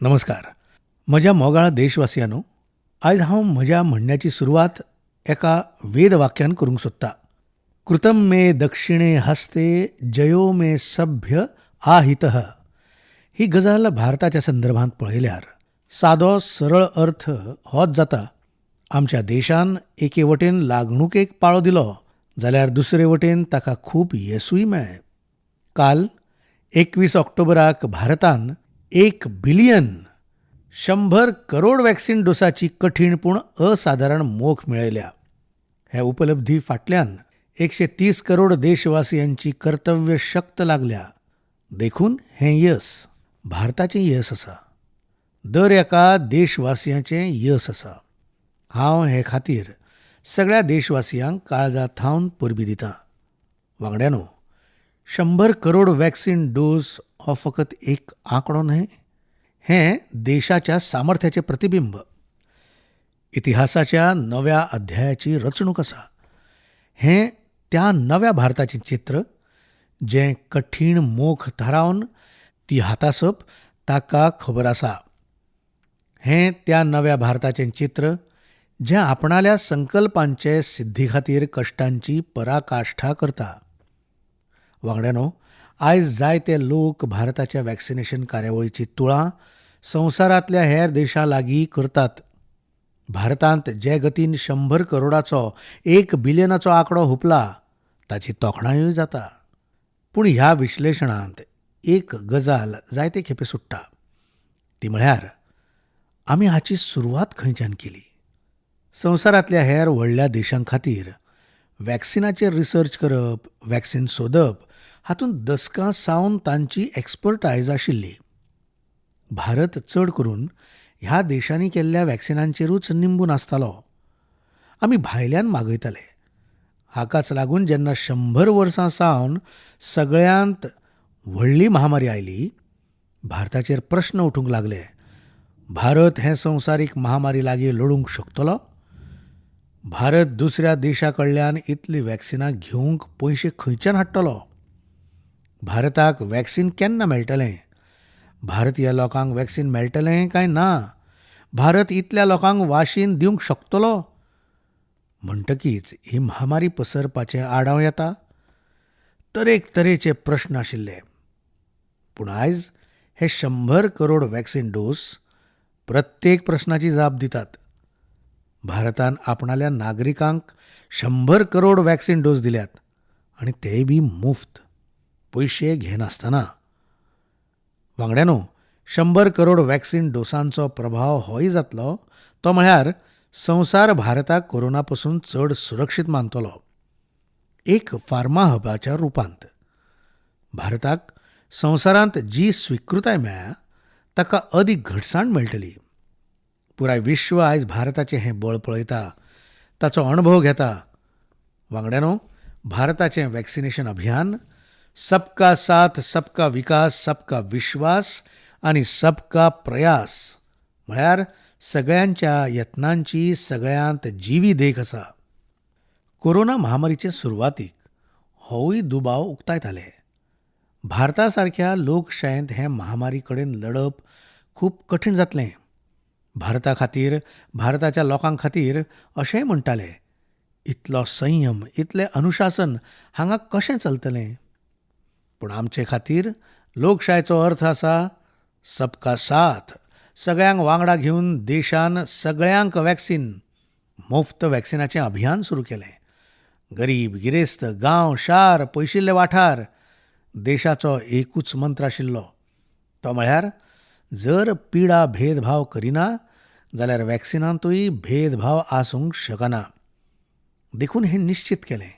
नमस्कार. म्हज्या मोगाळ देशवासियांनो, आयज हांव म्हज्या म्हणण्याची सुरवात एका वेदवाक्यान करूंक सोदतां. कृतं मे दक्षिणे हस्ते जयो मे सभ्य आहितः. ही गजाल भारताच्या संदर्भांत पळयल्यार सादो सरळ अर्थ होच जाता, आमच्या देशान एके वटेन लागणुकेक पाळो दिलो जाल्यार दुसरे वटेन ताका खूब येसूय मेळ्ळें. काल 21 ऑक्टोबराक भारतान 1 बिलियन 100 करोड वॅक्सिन डोसाची कठीण पूण असाधारण मोख मेळयल्या. हे उपलब्धी फाटल्यान 130 करोड देशवासियांची कर्तव्य शक्त लागल्या. देखून हें यश भारताचें यश आसा, दर एका देशवासियाचें यश आसा. हांव हे खातीर सगळ्या देशवासियांक काळजांत थावन परबीं दितां. वांगड्यानो, 100 करोड वॅक्सिन डोस हो फकत एक आंकडो न्हय, हें देशाच्या सामर्थ्याचें प्रतिबिंब. इतिहासाच्या नव्या अध्यायाची रचणूक आसा. हें त्या नव्या भारताचें चित्र जें कठीण मोख थारावन ती हातासप ताका खबर आसा. हें त्या नव्या भारताचें चित्र जें आपणाल्या संकल्पांचे सिद्धी खातीर कश्टांची पराकाष्ठा करता. वांगड्यानो, आयज जायते लोक भारताच्या वॅक्सिनेशन कार्यावळीची तुळा संवसारांतल्या हेर देशां लागीं करतात. भारतांत जे गतीन 100 करोडाचो 1 बिलियनाचो आंकडो हुंपला ताची तोखणायूय जाता. पूण ह्या विश्लेशणांत एक गजाल जायते खेपे सुट्टा. ती म्हळ्यार आमी हाची सुरवात खंयच्यान केली. संवसारांतल्या हेर व्हडल्या देशां खातीर वॅक्सिनाचेर रिसर्च करप, वॅक्सिन सोदप हातूंत दसकां सावन तांची एक्सपर्टायज आशिल्ली. भारत चड करून ह्या देशांनी केल्ल्या वॅक्सिनांचेरूच निंबून आसतालो. आमी भायल्यान मागयताले. हाकाच लागून जेन्ना 100 वर्सां सावन सगळ्यांत व्हडली महामारी आयली, भारताचेर प्रश्न उठूंक लागले. भारत हें संवसारीक महामारी लागीं लडूंक शकतलो? भारत दुसऱ्या देशां कडल्यान इतलीं वॅक्सिनां घेवंक पयशे खंयच्यान हाडटलो? भारताक वॅक्सिन केन्ना मेळटलें? भारतीय लोकांक वॅक्सिन मेळटलें काय ना? भारत इतल्या लोकांक वाशीन दिवंक शकतलो? म्हणटकीच ही महामारी पसरपाचें आडाव येता. तरेचे प्रश्न आशिल्ले. पूण आयज हे 100 करोड वॅक्सिन डोस प्रत्येक प्रस्नाची जाप दितात. भारतान आपणाल्या नागरिकांक 100 करोड वॅक्सिन डोस दिल्यात, आनी तेय बी मुफ्त, पयशे घेनासतना. वांगड्यानो, 100 करोड वॅक्सिन डोसांचो प्रभाव होय जातलो तो म्हळ्यार संवसार भारताक कोरोना पासून चड सुरक्षीत मानतलो. एक फार्मा हबाच्या रुपांत भारताक संवसारांत जी स्विकृताय मेळ्ळ्या ताका अदीक घटसाण मेळटली. पुराय विश्व आयज भारताचें हें बळ पळयता, ताचो अणभव घेता. वांगड्यानो, भारताचें वॅक्सिनेशन अभियान सबका साथ, सबका विकास, सबका विश्वास आनी सबका प्रयास म्हळ्यार सगळ्यांच्या यत्नांची सगळ्यांत जिवी देख आसा. कोरोना महामारीचे सुरवातीक होवूय दुबाव उक्तायताले. भारतासारख्या लोकशायेंत हे महामारी कडेन लढप खूब कठीण जातलें. भारता खातीर, भारताच्या लोकां खातीर अशेंय म्हणटाले, इतलो संयम, इतलें अनुशासन हांगा कशें चलतलें? पूण आमचे खातीर लोकशायेचो अर्थ आसा सबका साथ. सगळ्यांक वांगडा घेवन देशान सगळ्यांक वॅक्सिन, मुफ्त वॅक्सिनाचें अभियान सुरू केलें. गरीब, गिरेस्त, गांव, शार, पयशिल्ले वाठार, देशाचो एकूच मंत्र आशिल्लो. तो म्हळ्यार जर पिडा भेदभाव करिना जाल्यार वॅक्सिनांतूय भेदभाव आसूंक शकना. देखून हें निश्चित केलें,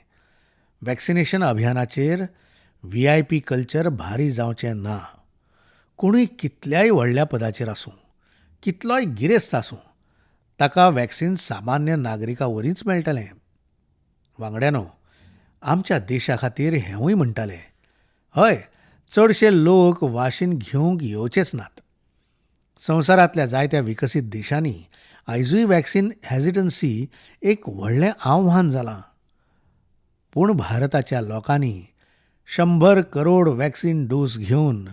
वॅक्सिनेशन अभियानाचेर VIP कल्चर भारी जावचें ना. कोणूय कितल्याय व्हडल्या पदाचेर आसूं, कितलोय गिरेस्त आसूं, ताका वॅक्सिन सामान्य नागरिकावरीच मेळटलें. वांगड्यानो, आमच्या देशा खातीर हेंवूय म्हणटाले. हय, चडशे लोक वाशीन घेवंक येवचेच नात. संवसारांतल्या जायत्या विकसीत देशांनी आयजूय वॅक्सिन हेजिटन्सी एक व्हडलें आव्हान जालां. पूण भारताच्या लोकांनी 100 करोड वॅक्सिन डोस घेवन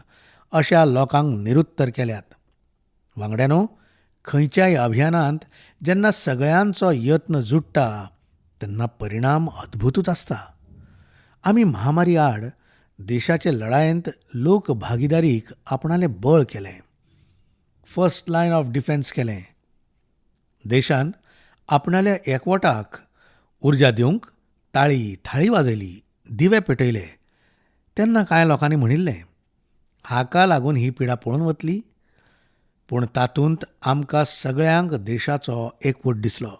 अशा लोकांक निरुत्तर केल्यात. वांगड्यानो, खंयच्याय अभियानांत जेन्ना सगळ्यांचो यत्न जुट्टा तेन्ना परिणाम अद्भुतूच आसता. आमी महामारी आड देशाचे लढायेंत लोक भागीदारीक आपणालें बळ केलें. फर्स्ट लायन ऑफ डिफेन्स केलें. देशान आपणाल्या एकवटाक उर्जा दिवंक ताळी थाळी वाजयली, दिवे पेटयले. तेन्ना कांय लोकांनी म्हणिल्लें, हाका लागून ही पिडा पळून वतली. पूण तातूंत आमकां सगळ्यांक देशाचो एकवट दिसलो.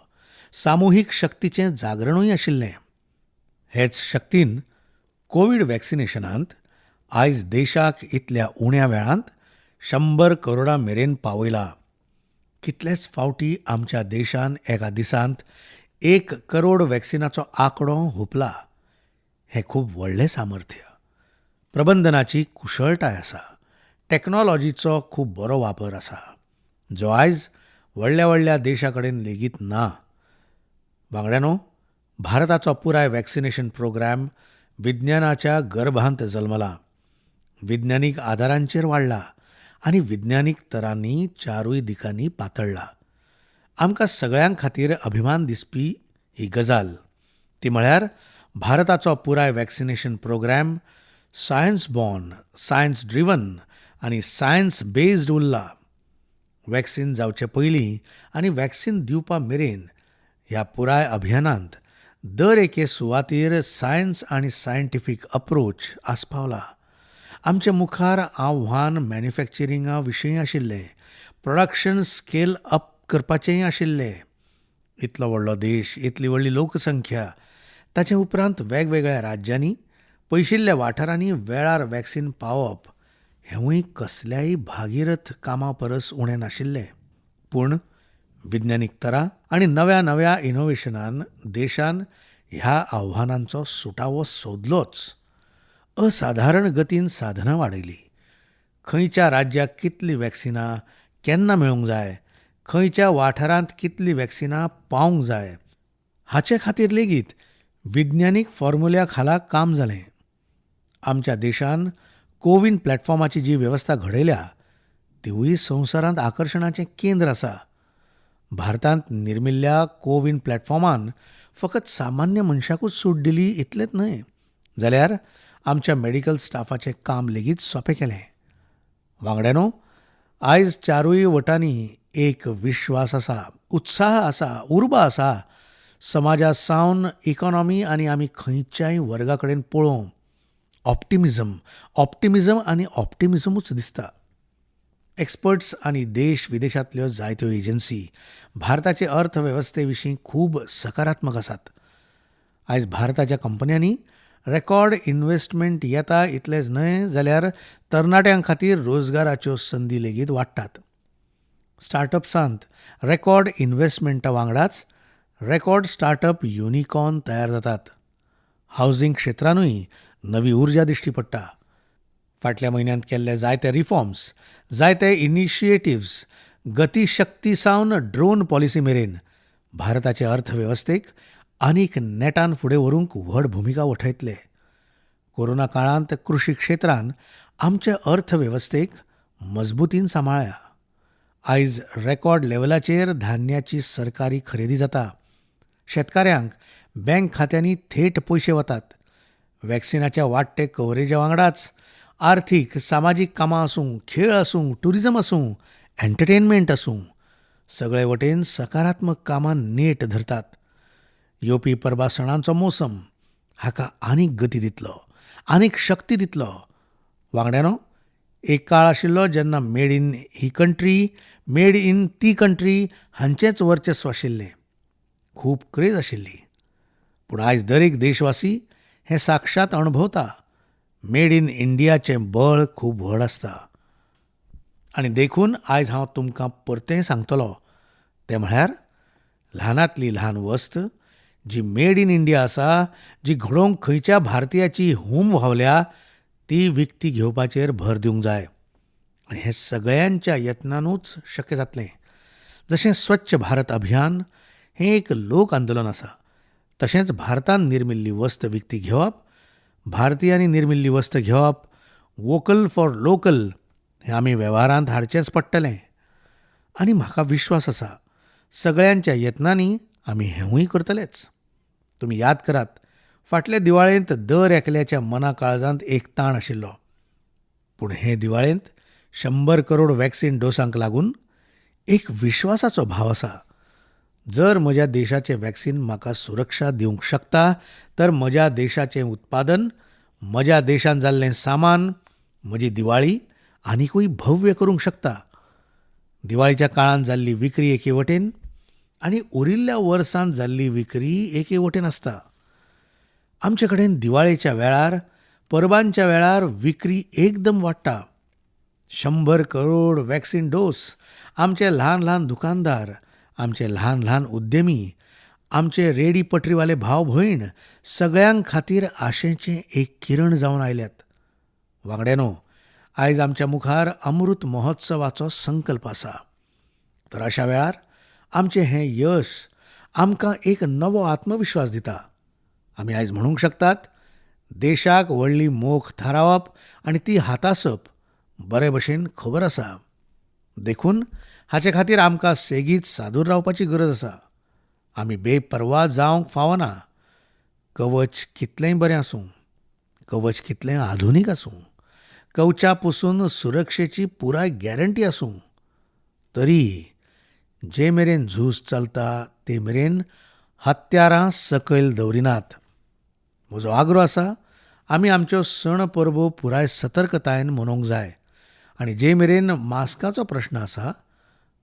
सामुहीक शक्तीचें जागरणूय आशिल्लें. हेच शक्तीन कोविड वॅक्सिनेशनांत आयज देशाक इतल्या उण्या वेळांत 100 करोडां मेरेन पावयला. कितलेच फावटी आमच्या देशान एका दिसांत 1 करोड वॅक्सिनाचो आंकडो हुंपला. हें खूब व्हडलें सामर्थ्य. प्रबंधनाची कुशळटाय आसा. टॅक्नॉलॉजीचो खूब बरो वापर आसा, जो आयज व्हडल्या व्हडल्या देशा कडेन लेगीत ना. वांगड्यानो, भारताचो पुराय वॅक्सिनेशन प्रोग्राम विज्ञानाच्या गर्भांत जल्मला. विज्ञानीक आदारांचेर वाडला आनी विज्ञानीक तरांनी चारूय दिकांनी पातळ्ळा. आमकां सगळ्यां खातीर अभिमान दिसपी ही गजाल ती म्हळ्यार भारताचो पुराय vaccination program science born, science driven आनी सायन्स बेस्ड उरला. वॅक्सिन जावचे पयलीं आनी वॅक्सिन दिवपा मेरेन ह्या पुराय अभियानांत दर एके सुवातेर सायन्स आनी सायंटिफीक अप्रोच आस्पावला. आमचे मुखार आव्हान मॅन्युफॅक्चरिंगा विशीं आशिल्लें, प्रोडक्शन स्केल अप करपाचेंय आशिल्लें. इतलो व्हडलो देश, इतली व्हडली लोकसंख्या, ताचे उपरांत वेगवेगळ्या राज्यांनी पयशिल्ल्या वाठारांनी वेळार वॅक्सिन पावप हेंवूय कसल्याय भागीरथ कामा परस उणें नाशिल्लें. पूण विज्ञानीक तरा आनी नव्या नव्या इनोव्हेशनान देशान ह्या आव्हानांचो सुटावो सोदलोच. असाधारण गतीन साधनां वाडयलीं. खंयच्या राज्याक कितली वॅक्सिनां केन्ना मेळूंक जाय, खंयच्या वाठारांत कितली वॅक्सिनां पावंक जाय, हाचे खातीर लेगीत विज्ञानीक फॉर्म्युल्या खाला काम जालें. आमच्या देशान कोविन प्लॅटफॉर्माची जी वेवस्था घडयल्या तिवूय संवसारांत आकर्शणाचें केंद्र आसा. भारतांत निर्मिल्ल्या कोविन प्लॅटफॉर्मान फकत सामान्य मनशाकूच सूट दिली इतलेंच न्हय, जाल्यार आमच्या मेडिकल स्टाफाचें काम लेगीत सोंपें केलें. वांगड्यानो, आयज चारूय वटांनी एक विश्वास आसा, उत्साह आसा, उर्बा आसा. समाजा सावन इकॉनॉमी आनी आमी खंयच्याय वर्गा कडेन पळोवं ऑप्टिमिझम आनी ऑप्टिमिझमूच दिसता. एक्सपर्ट्स आनी देश विदेशांतल्यो जायत्यो एजन्सी भारताचे अर्थवेवस्थे विशीं खूब सकारात्मक आसात. आयज भारताच्या कंपन्यांनी रेकॉर्ड इन्व्हेस्टमेंट येता इतलेंच न्हय, जाल्यार तरणाट्यां खातीर रोजगाराच्यो संदी लेगीत वाडटात. स्टार्टअप्सांत रेकॉर्ड इन्व्हेस्टमेंटा वांगडाच रेकॉर्ड स्टार्टअप युनिकॉर्न तयार जातात. हावजिंग क्षेत्रांतूय नवी उर्जा दिश्टी पडटा. फाटल्या म्हयन्यांत केल्ले जायते रिफॉर्म्स, जायते इनिशिएटिव्स, गतीशक्ती सावन ड्रोन पॉलिसी मेरेन भारताचे अर्थवेवस्थेक आनीक नेटान फुडें व्हरूंक व्हड भुमिका वठयतले. कोरोना काळांत कृशी क्षेत्रान आमचे अर्थवेवस्थेक मजबुतीन सांबाळ्ळ्या. आयज रेकॉर्ड लेव्हलाचेर धान्याची सरकारी खरेदी जाता. शेतकाऱ्यांक बँक खात्यांनी थेट पयशे वतात. वॅक्सिनाच्या वाडटे कव्हरेजा वांगडाच आर्थीक सामाजीक कामां आसूं, खेळ आसूं, टुरिजम आसूं, एंटरटेनमेंट आसूं, सगळे वटेन सकारात्मक कामां नेट धरतात. येवपी परबा सणांचो मोसम हाका आनीक गती दितलो, आनीक शक्ती दितलो. वांगड्यानो, एक काळ आशिल्लो जेन्ना made in he country, made in ती कंट्री हांचेंच वर्चस्व आशिल्लें. खूब क्रेज आशिल्ली. पूण आयज दर एक देशवासी हें साक्षात अणभवता. मेड इन इंडियाचें बळ खूब व्हड आसता. आनी देखून आयज हांव तुमकां परतें सांगतलों तें म्हळ्यार ल्हानांतली ल्हान वस्त जी मेड इन इंडिया आसा, जी घडोवंक खंयच्या भारतीयाची हूम व्हांवल्या, ती विकती घेवपाचेर भर दिवंक जाय. आनी हें सगळ्यांच्या यत्नानूच शक्य जातलें. जशें स्वच्छ भारत अभियान हें एक लोक आंदोलन आसा, तशेंच भारतांत निर्मिल्ली वस्त विकती घेवप, भारतीयांनी निर्मिल्ली वस्त घेवप, वोकल फॉर लोकल हें आमी वेव्हारांत हाडचेंच पडटलें. आनी म्हाका विश्वास आसा सगळ्यांच्या यत्नांनी आमी हेंवूय करतलेच. तुमी याद करात, फाटल्या दिवाळेंत दर एकल्याच्या मना काळजांत एक ताण आशिल्लो. पूण हे दिवाळेंत 100 करोड वॅक्सीन डोसांक लागून एक विश्वासाचो भाव आसा. जर म्हज्या देशाचें वॅक्सीन म्हाका सुरक्षा दिवंक शकता, तर म्हज्या देशाचें उत्पादन, म्हज्या देशांत जाल्लें सामान, म्हजी दिवाळी आनिकूय भव्य करूंक शकता. दिवाळीच्या काळांत जाल्ली विक्री एके वटेन आनी उरिल्ल्या वर्सांत जाल्ली विक्री एके वटेन आसता. आमचे कडेन दिवाळेच्या वेळार, परबांच्या वेळार विक्री एकदम वाडटा. 100 करोड वॅक्सीन डोस आमचे ल्हान ल्हान दुकानदार, आमचे ल्हान ल्हान उद्यमी, आमचे रेडी पटरीवाले भाव भयण सगळ्यां खातीर आशेचें एक किरण जावन आयल्यात. वांगड्यानो, आयज आमच्या मुखार अमृत महोत्सवाचो संकल्प आसा. तर अशा वेळार आमचें हें यश आमकां एक नवो आत्मविश्वास दिता. आमी आयज म्हणूंक शकतात, देशाक व्हडली मोख थारावप आनी ती हातासप बरे भशेन खबर आसा. देखून हाचे खातीर आमकां सेगीत सादूर रावपाची गरज आसा. आमी बेपरवा जावंक फावना. कवच कितलेंय बरें आसूं, कवच कितलें आधुनीक आसूं, कवचा पसून सुरक्षेची पुराय गॅरंटी आसूं, तरी जे मेरेन झूज चलता ते मेरेन हत्यारां सकयल दवरिनात. म्हजो आग्रो आसा, आमी आमच्यो सण परबो पुराय सतर्कतायेन मनोवंक जाय. आनी जे मेरेन मास्काचो प्रश्न आसा,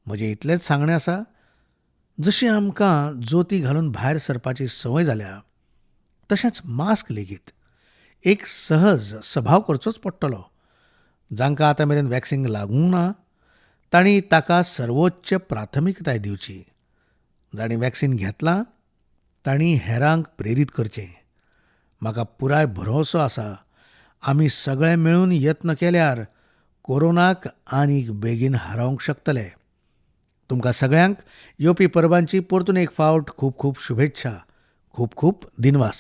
म्हजें इतलेंच सांगणें आसा, जशी आमकां जोती घालून भायर सरपाची संवय जाल्या, तशेंच मास्क लेगीत एक सहज सभाव करचोच पडटलो. जांकां आतां मेरेन वॅक्सीन लागूंक ना, तांणी ताका सर्वोच्च प्राथमिकताय दिवची. जांणी वॅक्सीन घेतलां, तांणी हेरांक प्रेरीत करचें. म्हाका पुराय भरवंसो आसा, आमी सगळे मेळून यत्न केल्यार कोरोनाक आनीक बेगीन हारोवंक शकतले. तुमकां सगळ्यांक येवपी परबांची परतून एक फावट खूब खूब शुभेच्छा. खूब खूब दिनवास.